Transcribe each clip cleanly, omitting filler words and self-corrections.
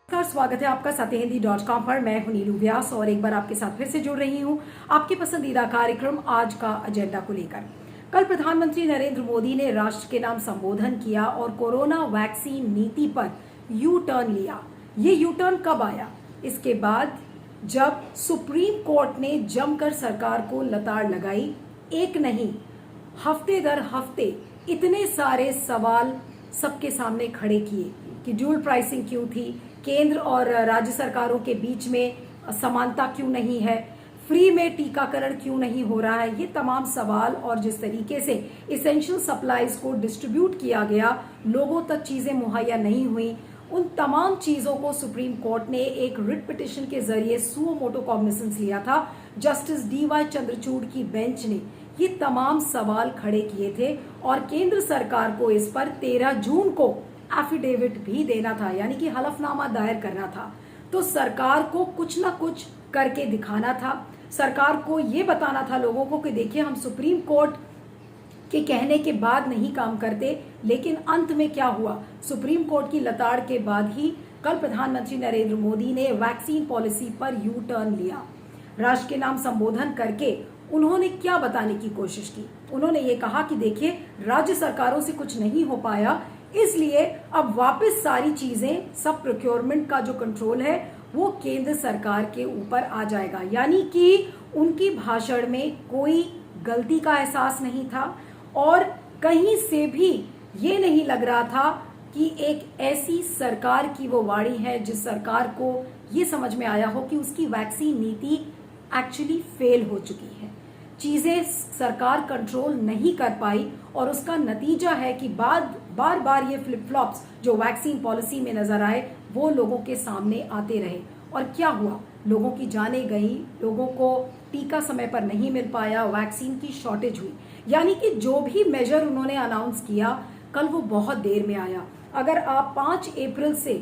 नमस्कार, स्वागत है आपका सत्यहिंदी.com पर। मैं हूं नीलू व्यास और एक बार आपके साथ फिर से जुड़ रही हूं आपके पसंदीदा कार्यक्रम आज का एजेंडा को लेकर। कल प्रधानमंत्री नरेंद्र मोदी ने राष्ट्र के नाम संबोधन किया और कोरोना वैक्सीन नीति पर यू टर्न लिया। ये यू टर्न कब आया? इसके बाद जब सुप्रीम कोर्ट ने जमकर सरकार को लताड़ लगाई। एक नहीं, हफ्ते दर हफ्ते इतने सारे सवाल सबके सामने खड़े किए कि ड्यूल प्राइसिंग क्यों थी, केंद्र और राज्य सरकारों के बीच में समानता क्यों नहीं है, फ्री में टीकाकरण क्यों नहीं हो रहा है। ये तमाम सवाल और जिस तरीके से इसेंशियल सप्लाईज को डिस्ट्रीब्यूट किया गया, लोगों तक चीजें मुहैया नहीं हुई, उन तमाम चीजों को सुप्रीम कोर्ट ने एक रिट पिटिशन के जरिए सुओ मोटो कॉग्निसेंस लिया था। Justice D.Y.. चंद्रचूड़ की बेंच ने ये तमाम सवाल खड़े किए थे और केंद्र सरकार को इस पर 13 जून को एफिडेविट भी देना था, यानी कि हलफनामा दायर करना था। तो सरकार को कुछ ना कुछ करके दिखाना था। सरकार को ये बताना था लोगों को कि देखिए, हम सुप्रीम कोर्ट के कहने के बाद नहीं काम करते। लेकिन अंत में क्या हुआ? सुप्रीम कोर्ट की लताड़ के बाद ही कल प्रधानमंत्री नरेंद्र मोदी ने वैक्सीन पॉलिसी पर यू टर्न लिया। राष्ट्र के नाम संबोधन करके उन्होंने क्या बताने की कोशिश की? उन्होंने ये कहा कि देखिए, राज्य सरकारों से कुछ नहीं हो पाया, इसलिए अब वापस सारी चीजें, सब प्रोक्योरमेंट का जो कंट्रोल है वो केंद्र सरकार के ऊपर आ जाएगा। यानी कि उनकी भाषण में कोई गलती का एहसास नहीं था और कहीं से भी ये नहीं लग रहा था कि एक ऐसी सरकार की वो वाणी है जिस सरकार को ये समझ में आया हो कि उसकी वैक्सीन नीति एक्चुअली फेल हो चुकी है। चीजें सरकार कंट्रोल नहीं कर पाई और उसका नतीजा है कि बार बार ये फ्लिप फ्लॉप्स जो वैक्सीन पॉलिसी में नजर आए वो लोगों के सामने आते रहे। और क्या हुआ? लोगों की जानें गई, लोगों को टीका समय पर नहीं मिल पाया, वैक्सीन की शॉर्टेज हुई। यानी कि जो भी मेजर उन्होंने अनाउंस किया कल वो बहुत देर में आया। अगर आप 5 अप्रैल से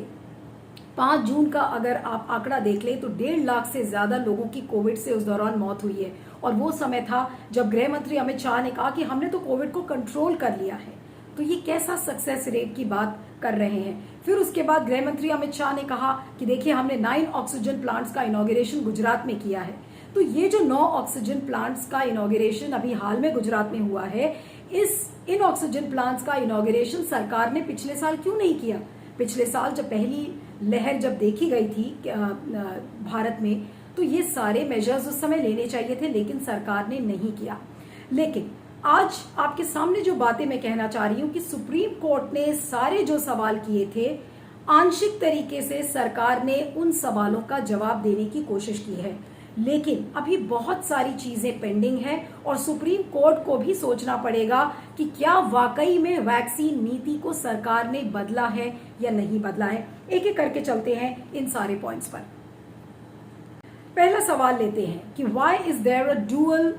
5 जून का अगर आप आंकड़ा देख लें तो 1.5 लाख से ज्यादा लोगों की कोविड से उस दौरान मौत हुई है। और वो समय था जब गृह मंत्री अमित शाह ने कहा कि हमने तो कोविड को कंट्रोल कर लिया है। तो ये कैसा सक्सेस रेट की बात कर रहे हैं? फिर उसके बाद गृह मंत्री अमित शाह ने कहा कि देखिए, हमने 9 ऑक्सीजन प्लांट्स का इनॉग्रेशन गुजरात में किया है। तो ये जो 9 ऑक्सीजन प्लांट्स का इनॉग्रेशन अभी हाल में गुजरात में हुआ है, इन ऑक्सीजन प्लांट्स का इनॉग्रेशन सरकार ने पिछले साल क्यों नहीं किया? पिछले साल जब पहली लहर जब देखी गई थी भारत में, तो ये सारे मेजर्स उस समय लेने चाहिए थे, लेकिन सरकार ने नहीं किया। लेकिन आज आपके सामने जो बातें मैं कहना चाह रही हूं कि सुप्रीम कोर्ट ने सारे जो सवाल किए थे, आंशिक तरीके से सरकार ने उन सवालों का जवाब देने की कोशिश की है। लेकिन अभी बहुत सारी चीजें पेंडिंग हैं और सुप्रीम कोर्ट को भी सोचना पड़ेगा कि क्या वाकई में वैक्सीन नीति को सरकार ने बदला है या नहीं बदला है। एक एक करके चलते हैं इन सारे पॉइंट्स पर। पहला सवाल लेते हैं कि why is there a dual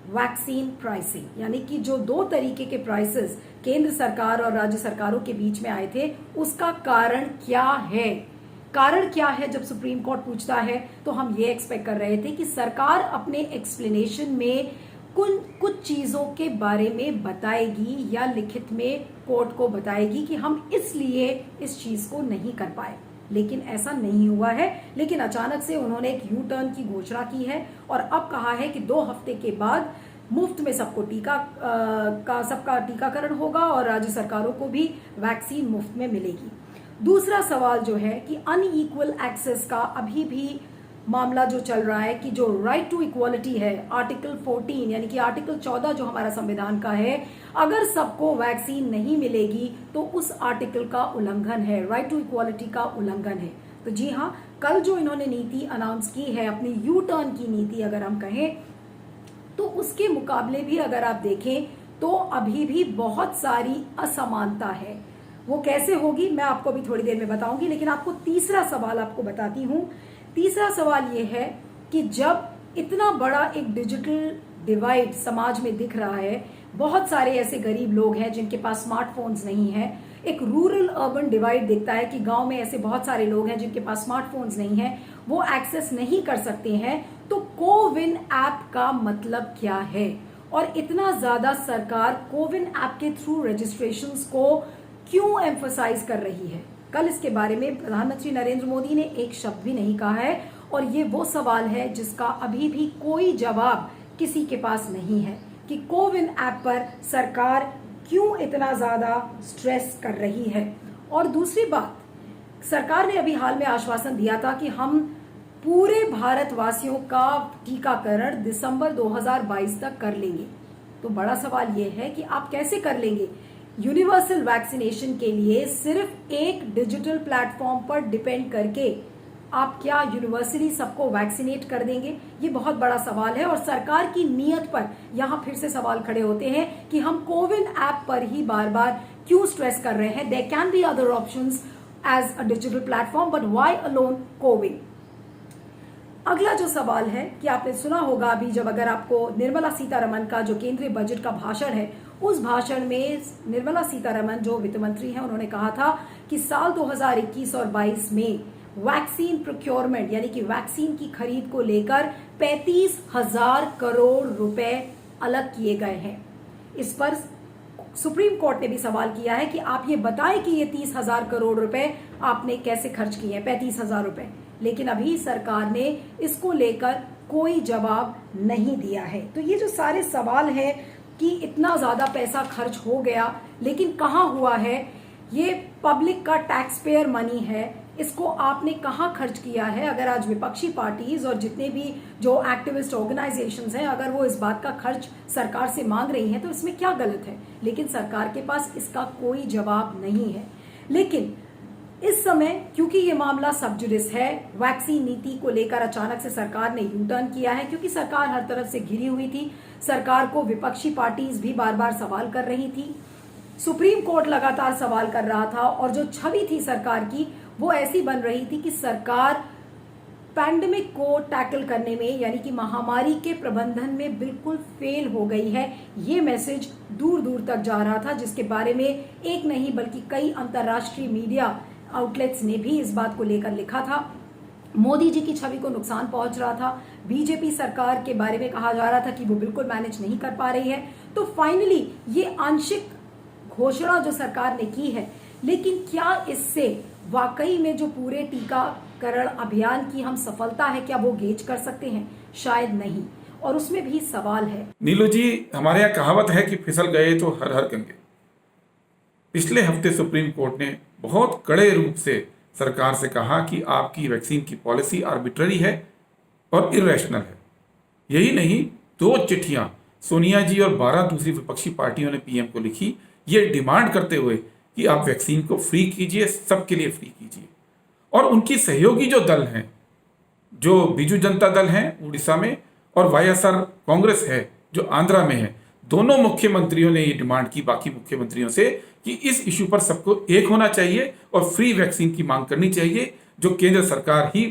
vaccine pricing, यानी कि जो 2 तरीके के प्राइसेस केंद्र सरकार और राज्य सरकारों के बीच में आए थे, उसका कारण क्या है? कारण क्या है? जब सुप्रीम कोर्ट पूछता है तो हम ये एक्सपेक्ट कर रहे थे कि सरकार अपने एक्सप्लेनेशन में कुछ चीजों के बारे में बताएगी या लिखित में कोर्ट को बताएगी कि हम इसलिए इस चीज को नहीं कर पाए। लेकिन ऐसा नहीं हुआ है। लेकिन अचानक से उन्होंने एक यू टर्न की घोषणा की है और अब कहा है कि 2 हफ्ते के बाद मुफ्त में सबको सबका टीकाकरण होगा और राज्य सरकारों को भी वैक्सीन मुफ्त में मिलेगी। दूसरा सवाल जो है कि अनइक्वल एक्सेस का अभी भी मामला जो चल रहा है कि जो राइट टू इक्वालिटी है, आर्टिकल 14 यानी कि आर्टिकल 14 जो हमारा संविधान का है, अगर सबको वैक्सीन नहीं मिलेगी तो उस आर्टिकल का उल्लंघन है, राइट टू इक्वालिटी का उल्लंघन है। तो जी हाँ, कल जो इन्होंने नीति अनाउंस की है, अपनी यू टर्न की नीति अगर हम कहें, तो उसके मुकाबले भी अगर आप देखें तो अभी भी बहुत सारी असमानता है। वो कैसे होगी मैं आपको भी थोड़ी देर में बताऊंगी। लेकिन आपको तीसरा सवाल आपको बताती हूं। तीसरा सवाल ये है कि जब इतना बड़ा एक डिजिटल डिवाइड समाज में दिख रहा है, बहुत सारे ऐसे गरीब लोग हैं जिनके पास स्मार्टफोन्स नहीं है, एक रूरल अर्बन डिवाइड दिखता है कि गांव में ऐसे बहुत सारे लोग हैं जिनके पास स्मार्टफोन्स नहीं है, वो एक्सेस नहीं कर सकते हैं। तो कोविन ऐप का मतलब क्या है और इतना ज्यादा सरकार कोविन ऐप के थ्रू रजिस्ट्रेशंस को क्यों एम्फसाइज कर रही है? कल इसके बारे में प्रधानमंत्री नरेंद्र मोदी ने एक शब्द भी नहीं कहा है और ये वो सवाल है जिसका अभी भी कोई जवाब किसी के पास नहीं है कि कोविन ऐप पर सरकार क्यों इतना ज़्यादा स्ट्रेस कर रही है। और दूसरी बात, सरकार ने अभी हाल में आश्वासन दिया था कि हम पूरे भारतवासियों का टीकाकरण दिसंबर 2022 तक कर लेंगे। तो बड़ा सवाल यह है कि आप कैसे कर लेंगे। यूनिवर्सल वैक्सीनेशन के लिए सिर्फ एक डिजिटल प्लेटफॉर्म पर डिपेंड करके आप क्या यूनिवर्सली सबको वैक्सीनेट कर देंगे, ये बहुत बड़ा सवाल है। और सरकार की नीयत पर यहां फिर से सवाल खड़े होते हैं कि हम कोविन ऐप पर ही बार बार क्यों स्ट्रेस कर रहे हैं। There can be other options as a digital platform, but why alone CoWIN. अगला जो सवाल है कि आपने सुना होगा अभी जब अगर आपको निर्मला सीतारमण का जो केंद्रीय बजट का भाषण है, उस भाषण में निर्मला सीतारमण जो वित्त मंत्री हैं उन्होंने कहा था कि साल 2021 और 22 में वैक्सीन प्रोक्योरमेंट यानी कि वैक्सीन की खरीद को लेकर 35,000 करोड़ रुपए अलग किए गए हैं। इस पर सुप्रीम कोर्ट ने भी सवाल किया है कि आप ये बताएं कि ये 30,000 करोड़ रुपए आपने कैसे खर्च किए हैं, 35,000 रुपए। लेकिन अभी सरकार ने इसको लेकर कोई जवाब नहीं दिया है। तो ये जो सारे सवाल हैं कि इतना ज्यादा पैसा खर्च हो गया लेकिन कहाँ हुआ है, ये पब्लिक का टैक्स पेयर मनी है, इसको आपने कहाँ खर्च किया है। अगर आज विपक्षी पार्टीज और जितने भी जो एक्टिविस्ट ऑर्गेनाइजेशंस हैं अगर वो इस बात का खर्च सरकार से मांग रही हैं तो इसमें क्या गलत है, लेकिन सरकार के पास इसका कोई जवाब नहीं है। लेकिन इस समय क्योंकि ये मामला सब जुडिस है, वैक्सीन नीति को लेकर अचानक से सरकार ने यू टर्न किया है क्योंकि सरकार हर तरफ से घिरी हुई थी। सरकार को विपक्षी पार्टीज भी बार बार सवाल कर रही थी, सुप्रीम कोर्ट लगातार सवाल कर रहा था और जो छवि थी सरकार की वो ऐसी बन रही थी कि सरकार पैंडेमिक को टैकल करने में यानी कि महामारी के प्रबंधन में बिल्कुल फेल हो गई है। ये मैसेज दूर दूर तक जा रहा था, जिसके बारे में एक नहीं बल्कि कई अंतर्राष्ट्रीय मीडिया आउटलेट्स ने भी इस बात को लेकर लिखा था। मोदी जी की छवि को नुकसान पहुंच रहा था, बीजेपी सरकार के बारे में कहा जा रहा था कि वो बिल्कुल मैनेज नहीं कर पा रही है। तो फाइनली ये आंशिक घोषणा जो सरकार ने की है, लेकिन क्या इससे वाकई में जो पूरे टीकाकरण अभियान की हम सफलता है क्या वो गेज कर सकते हैं? शायद नहीं, और उसमें भी सवाल है। नीलू जी, हमारे यहाँ कहावत है कि फिसल गए तो हर हर गंगे। पिछले हफ्ते सुप्रीम कोर्ट ने बहुत कड़े रूप से सरकार से कहा कि आपकी वैक्सीन की पॉलिसी आर्बिट्ररी है और इरेशनल है। यही नहीं, 2 चिट्ठियां सोनिया जी और 12 दूसरी विपक्षी पार्टियों ने पीएम को लिखी, ये डिमांड करते हुए कि आप वैक्सीन को फ्री कीजिए, सबके लिए फ्री कीजिए। और उनकी सहयोगी जो दल हैं, जो बीजू जनता दल हैं उड़ीसा में और वाईएसआर कांग्रेस है जो आंध्रा में है, दोनों मुख्यमंत्रियों ने ये डिमांड की बाकी मुख्यमंत्रियों से कि इस इशू पर सबको एक होना चाहिए और फ्री वैक्सीन की मांग करनी चाहिए, जो केंद्र सरकार ही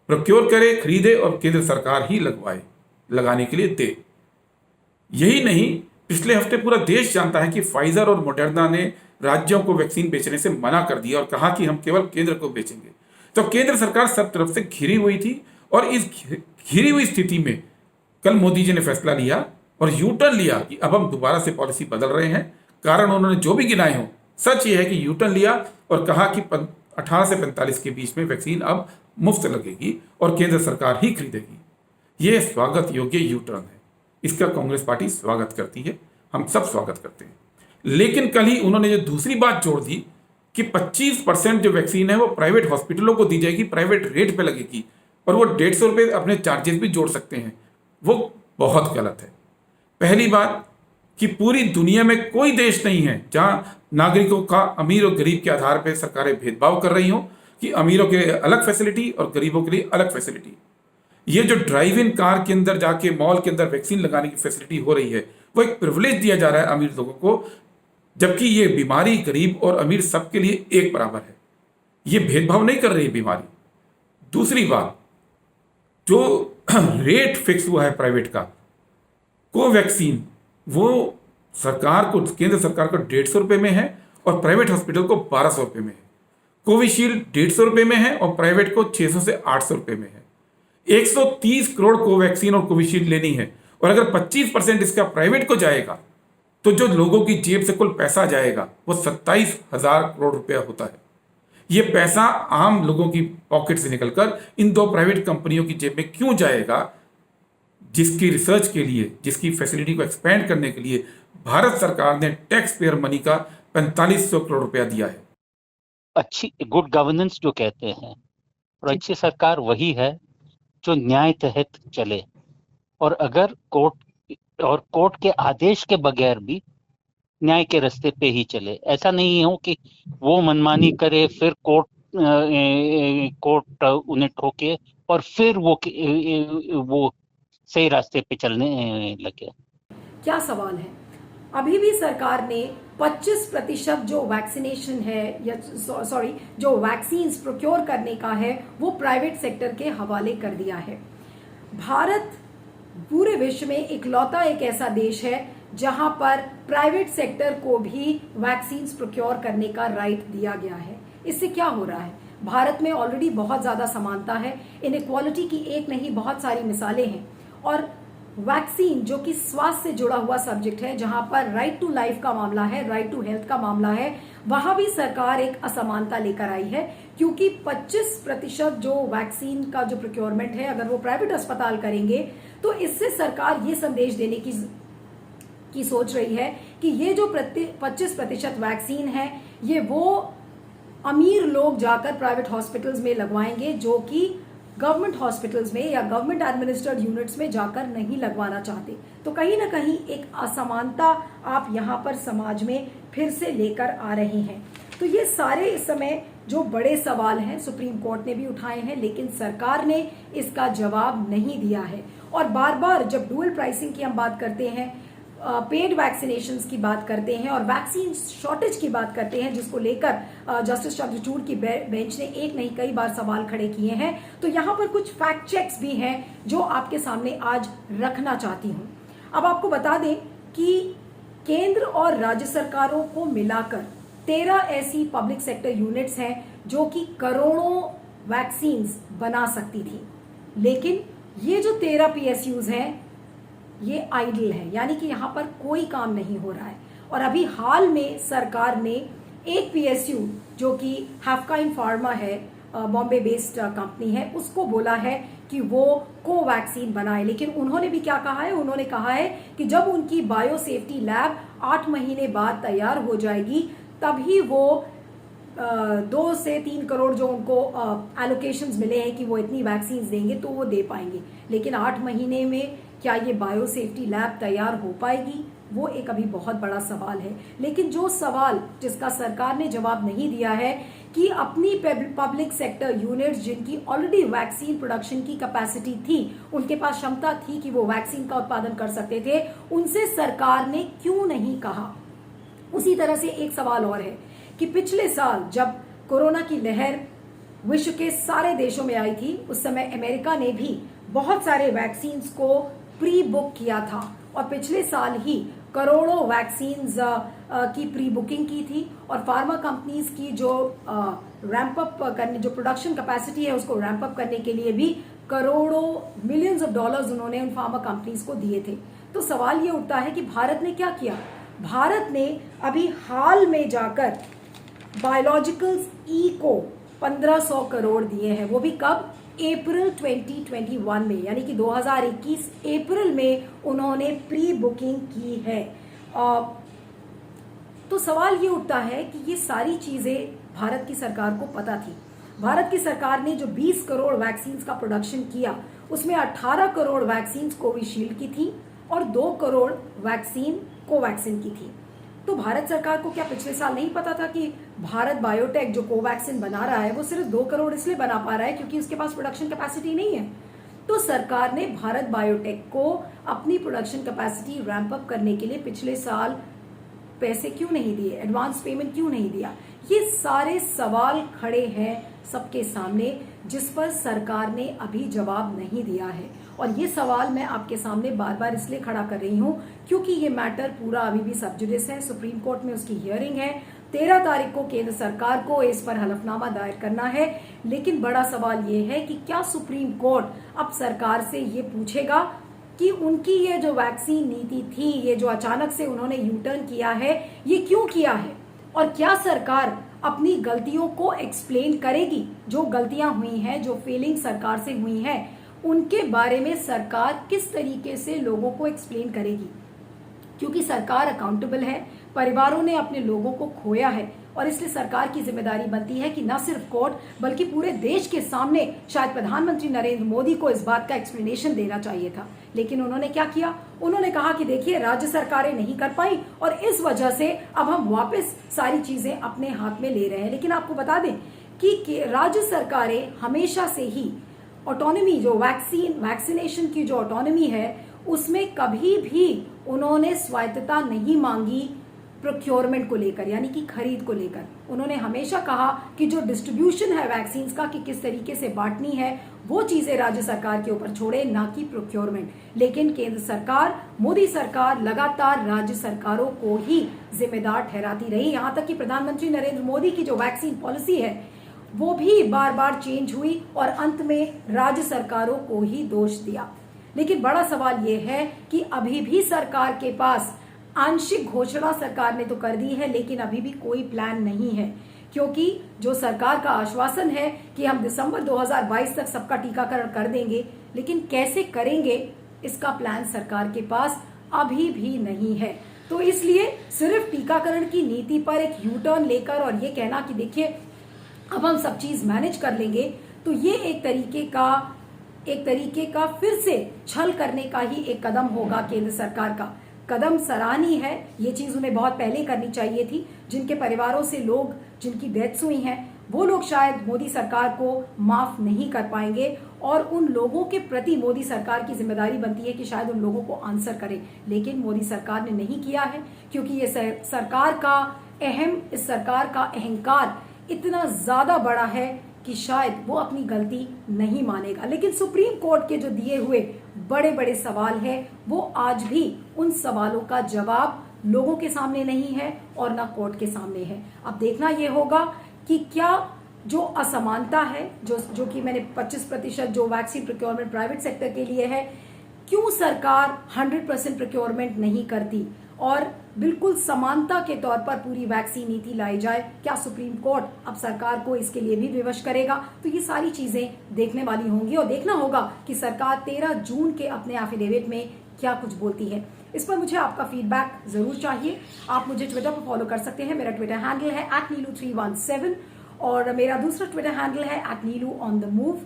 प्रोक्योर करे, खरीदे और केंद्र सरकार ही लगाने के लिए दे। यही नहीं, पिछले हफ्ते पूरा देश जानता है कि फाइजर और मोडर्ना ने राज्यों को वैक्सीन बेचने से मना कर दिया और कहा कि हम केवल केंद्र को बेचेंगे। तो केंद्र सरकार सब तरफ से घिरी हुई थी और इस घिरी हुई स्थिति में कल मोदी जी ने फैसला लिया और यू टर्न लिया कि अब हम दोबारा से पॉलिसी बदल रहे हैं। कारण उन्होंने जो भी गिनाए हों, सच ये है कि यू टर्न लिया और कहा कि 18 से 45 के बीच में वैक्सीन अब मुफ्त लगेगी और केंद्र सरकार ही खरीदेगी। ये स्वागत योग्य यू टर्न है, इसका कांग्रेस पार्टी स्वागत करती है, हम सब स्वागत करते हैं। लेकिन कल ही उन्होंने जो दूसरी बात जोड़ दी कि 25% जो वैक्सीन है वो प्राइवेट हॉस्पिटलों को दी जाएगी, प्राइवेट रेट पे लगेगी और वो 150 रुपये अपने चार्जेस भी जोड़ सकते हैं, वो बहुत गलत है। पहली बात कि पूरी दुनिया में कोई देश नहीं है जहां नागरिकों का अमीर और गरीब के आधार पर सरकारें भेदभाव कर रही हों कि अमीरों के लिए अलग फैसिलिटी और गरीबों के लिए अलग फैसिलिटी। ये जो ड्राइव इन कार के अंदर जाके मॉल के अंदर वैक्सीन लगाने की फैसिलिटी हो रही है, वो एक प्रिविलेज दिया जा रहा है अमीर लोगों को, जबकि ये बीमारी गरीब और अमीर सबके लिए एक बराबर है। ये भेदभाव नहीं कर रही बीमारी। दूसरी बात, जो रेट फिक्स हुआ है प्राइवेट का, कोवैक्सीन वो सरकार को, केंद्र सरकार को 150 रुपये में है और प्राइवेट हॉस्पिटल को 1200 रुपये में है। कोविशील्ड 150 रुपये में है और प्राइवेट को 600 से 800 रुपये में है। 130 करोड़ कोवैक्सीन और कोविशील्ड लेनी है और अगर 25% इसका प्राइवेट को जाएगा तो जो लोगों की जेब से कुल पैसा जाएगा वो 27,000 करोड़ रुपया होता है। ये पैसा आम लोगों की पॉकेट से निकलकर इन दो प्राइवेट कंपनियों की जेब में क्यों जाएगा, जिसकी रिसर्च के लिए, जिसकी फैसिलिटी को एक्सपेंड करने के लिए भारत सरकार ने टैक्स पेयर मनी का 4500 करोड़ रुपया दिया है। अच्छी गुड गवर्नेंस जो कहते हैं, और अच्छी सरकार वही है जो न्याय तहत चले, और अगर कोर्ट के आदेश के बगैर भी न्याय के रास्ते पे ही चले। ऐसा नहीं हो कि वो मनमानी करे, फिर कोर्ट उन्हें ठोके और फिर वो सही रास्ते पे चलने लगे। क्या सवाल है, अभी भी सरकार ने 25% जो वैक्सीनेशन है या सॉरी जो वैक्सीन प्रोक्योर करने का है वो प्राइवेट सेक्टर के हवाले कर दिया है। भारत पूरे विश्व में इकलौता एक ऐसा देश है जहां पर प्राइवेट सेक्टर को भी वैक्सीन प्रोक्योर करने का राइट दिया गया है। इससे क्या हो रहा है, भारत में ऑलरेडी बहुत ज्यादा समानता है, इनइक्वालिटी की एक नहीं बहुत सारी मिसालें हैं। और वैक्सीन जो कि स्वास्थ्य से जुड़ा हुआ सब्जेक्ट है, जहां पर राइट टू लाइफ का मामला है, राइट टू हेल्थ का मामला है, वहां भी सरकार एक असमानता लेकर आई है, क्योंकि 25% जो वैक्सीन का जो प्रोक्योरमेंट है अगर वो प्राइवेट अस्पताल करेंगे तो इससे सरकार ये संदेश देने की सोच रही है कि ये जो 25% वैक्सीन है ये वो अमीर लोग जाकर प्राइवेट हॉस्पिटल्स में लगवाएंगे जो कि गवर्नमेंट हॉस्पिटल्स में या गवर्नमेंट एडमिनिस्ट्रेड यूनिट्स में जाकर नहीं लगवाना चाहते। तो कहीं ना कहीं एक असमानता आप यहाँ पर समाज में फिर से लेकर आ रहे हैं। तो ये सारे इस समय जो बड़े सवाल हैं सुप्रीम कोर्ट ने भी उठाए हैं, लेकिन सरकार ने इसका जवाब नहीं दिया है। और बार बार जब डुअल प्राइसिंग की हम बात करते हैं, पेड वैक्सीनेशंस की बात करते हैं और वैक्सीन शॉर्टेज की बात करते हैं, जिसको लेकर जस्टिस चंद्रचूड़ की बेंच ने एक नहीं कई बार सवाल खड़े किए हैं, तो यहाँ पर कुछ फैक्ट चेक्स भी हैं जो आपके सामने आज रखना चाहती हूँ। अब आपको बता दें कि केंद्र और राज्य सरकारों को मिलाकर 13 ऐसी पब्लिक सेक्टर यूनिट्स हैं जो कि करोड़ों वैक्सीन बना सकती थी, लेकिन ये जो 13 PSUs हैं ये आइडल है, यानी कि यहाँ पर कोई काम नहीं हो रहा है। और अभी हाल में सरकार ने एक PSU जो कि हैफकाइन फार्मा है, बॉम्बे बेस्ड कंपनी है, उसको बोला है कि वो कोवैक्सीन बनाए। लेकिन उन्होंने भी क्या कहा है, उन्होंने कहा है कि जब उनकी बायो सेफ्टी लैब 8 महीने बाद तैयार हो जाएगी तभी वो 2 से 3 करोड़ जो उनको एलोकेशंस मिले हैं कि वो इतनी वैक्सीन देंगे तो वो दे पाएंगे। लेकिन 8 महीने में क्या ये बायो सेफ्टी लैब तैयार हो पाएगी, वो एक अभी बहुत बड़ा सवाल है। लेकिन जो सवाल जिसका सरकार ने जवाब नहीं दिया है कि अपनी पब्लिक सेक्टर यूनिट्स जिनकी ऑलरेडी वैक्सीन प्रोडक्शन की कैपेसिटी थी, उनके पास क्षमता थी कि वो वैक्सीन का उत्पादन कर सकते थे, उनसे सरकार ने क्यों नहीं कहा। उसी तरह से एक सवाल और है कि पिछले साल जब कोरोना की लहर विश्व के सारे देशों में आई थी, उस समय अमेरिका ने भी बहुत सारे वैक्सीन को प्री बुक किया था और पिछले साल ही करोड़ों वैक्सीन की प्री बुकिंग की थी। और फार्मा कंपनीज की जो रैंप अप करने, जो प्रोडक्शन कैपेसिटी है उसको रैंप अप करने के लिए भी करोड़ों मिलियंस ऑफ डॉलर्स उन्होंने उन फार्मा कंपनीज को दिए थे। तो सवाल ये उठता है कि भारत ने क्या किया। भारत ने अभी हाल में जाकर बायोलॉजिकल्स ई को 1500 करोड़ दिए हैं, वो भी कब, अप्रैल 2021 में, यानी कि 2021 अप्रैल में उन्होंने प्री बुकिंग की है। तो सवाल ये उठता है कि ये सारी चीजें भारत की सरकार को पता थी। भारत की सरकार ने जो 20 करोड़ वैक्सीन का प्रोडक्शन किया उसमें 18 करोड़ वैक्सीन कोविशील्ड की थी और 2 करोड़ वैक्सीन कोवैक्सीन की थी। तो भारत सरकार को क्या पिछले साल नहीं पता था कि भारत बायोटेक जो कोवैक्सीन बना रहा है वो सिर्फ 2 करोड़ इसलिए बना पा रहा है क्योंकि उसके पास प्रोडक्शन कैपेसिटी नहीं है। तो सरकार ने भारत बायोटेक को अपनी प्रोडक्शन कैपेसिटी रैंप अप करने के लिए पिछले साल पैसे क्यों नहीं दिए, एडवांस पेमेंट क्यों नहीं दिया। ये सारे सवाल खड़े हैं सबके सामने जिस पर सरकार ने अभी जवाब नहीं दिया है। और ये सवाल मैं आपके सामने बार बार इसलिए खड़ा कर रही हूं क्योंकि ये मैटर पूरा अभी भी सब जुडिस है, सुप्रीम कोर्ट में उसकी हियरिंग है। 13 तारीख को केंद्र सरकार को इस पर हलफनामा दायर करना है। लेकिन बड़ा सवाल ये है कि क्या सुप्रीम कोर्ट अब सरकार से ये पूछेगा कि उनकी ये जो वैक्सीन नीति थी, ये जो अचानक से उन्होंने यू टर्न किया है, ये क्यों किया है, और क्या सरकार अपनी गलतियों को एक्सप्लेन करेगी। जो गलतियां हुई हैं, जो फेलिंग सरकार से हुई हैं, उनके बारे में सरकार किस तरीके से लोगों को एक्सप्लेन करेगी, क्योंकि सरकार अकाउंटेबल है। परिवारों ने अपने लोगों को खोया है और इसलिए सरकार की जिम्मेदारी बनती है कि न सिर्फ कोर्ट बल्कि पूरे देश के सामने शायद प्रधानमंत्री नरेंद्र मोदी को इस बात का एक्सप्लेनेशन देना चाहिए था। लेकिन उन्होंने क्या किया? उन्होंने कहा कि देखिए, राज्य सरकारें नहीं कर पाई और इस वजह से अब हम वापस सारी चीजें अपने हाथ में ले रहे हैं। लेकिन आपको बता दें कि राज्य सरकारें हमेशा से ही ऑटोनॉमी, जो वैक्सीनेशन की जो ऑटोनॉमी है, उसमें कभी भी उन्होंने स्वायत्तता नहीं मांगी प्रोक्योरमेंट को लेकर, यानी कि खरीद को लेकर। उन्होंने हमेशा कहा कि जो डिस्ट्रीब्यूशन है वैक्सीन का, कि किस तरीके से बांटनी है, वो चीजें राज्य सरकार के ऊपर छोड़े, ना कि प्रोक्योरमेंट। लेकिन केंद्र सरकार, मोदी सरकार लगातार राज्य सरकारों को ही जिम्मेदार ठहराती रही। यहां तक कि प्रधानमंत्री नरेंद्र मोदी की जो वैक्सीन पॉलिसी है वो भी बार बार चेंज हुई और अंत में राज्य सरकारों को ही दोष दिया। लेकिन बड़ा सवाल ये है कि अभी भी सरकार के पास आंशिक घोषणा सरकार ने तो कर दी है, लेकिन अभी भी कोई प्लान नहीं है। क्योंकि जो सरकार का आश्वासन है कि हम दिसंबर 2022 तक सबका टीकाकरण कर देंगे, लेकिन कैसे करेंगे इसका प्लान सरकार के पास अभी भी नहीं है। तो इसलिए सिर्फ टीकाकरण की नीति पर एक यू टर्न लेकर और ये कहना कि देखिए अब हम सब चीज मैनेज कर लेंगे, तो ये एक तरीके का फिर से छल करने का ही एक कदम होगा केंद्र सरकार का। कदम सराहनीय है, ये चीज उन्हें बहुत पहले करनी चाहिए थी। जिनके परिवारों से लोग, जिनकी डेथ्स हुई हैं, वो लोग शायद मोदी सरकार को माफ नहीं कर पाएंगे और उन लोगों के प्रति मोदी सरकार की जिम्मेदारी बनती है कि शायद उन लोगों को आंसर करे। लेकिन मोदी सरकार ने नहीं किया है, क्योंकि ये सरकार का अहंकार इतना ज्यादा बड़ा है कि शायद वो अपनी गलती नहीं मानेगा। लेकिन सुप्रीम कोर्ट के जो दिए हुए बड़े बड़े सवाल है, वो आज भी उन सवालों का जवाब लोगों के सामने नहीं है और ना कोर्ट के सामने है। अब देखना ये होगा कि क्या जो असमानता है, जो कि मैंने 25% जो वैक्सीन प्रोक्योरमेंट प्राइवेट सेक्टर के लिए है, क्यों सरकार 100% प्रोक्योरमेंट नहीं करती और बिल्कुल समानता के तौर पर पूरी वैक्सीन नीति लाई जाए। क्या सुप्रीम कोर्ट अब सरकार को इसके लिए भी विवश करेगा? तो ये सारी चीजें देखने वाली होंगी और देखना होगा कि सरकार 13 जून के अपने एफिडेविट में क्या कुछ बोलती है। इस पर मुझे आपका फीडबैक जरूर चाहिए। आप मुझे ट्विटर पर फॉलो कर सकते हैं। मेरा ट्विटर हैंडल है @neelu317 और मेरा दूसरा ट्विटर हैंडल है @neelu_on_the_move।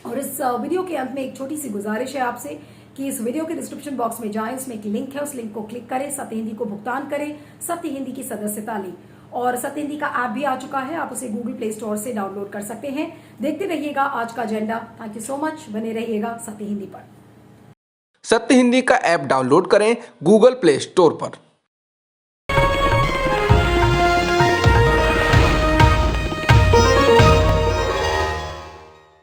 और इस वीडियो के अंत में एक छोटी सी गुजारिश है आपसे कि इस वीडियो के डिस्क्रिप्शन बॉक्स में जाएं, उसमें एक लिंक है, उस लिंक को क्लिक करें, सत्य हिंदी को भुगतान करें, सत्य हिंदी की सदस्यता लें। और सत्य हिंदी का ऐप भी आ चुका है, आप उसे गूगल प्ले स्टोर से डाउनलोड कर सकते हैं। देखते रहिएगा आज का agenda. Thank you so much, बने रहिएगा सत्य हिंदी पर। सत्य हिंदी का ऐप डाउनलोड करें गूगल प्ले स्टोर पर।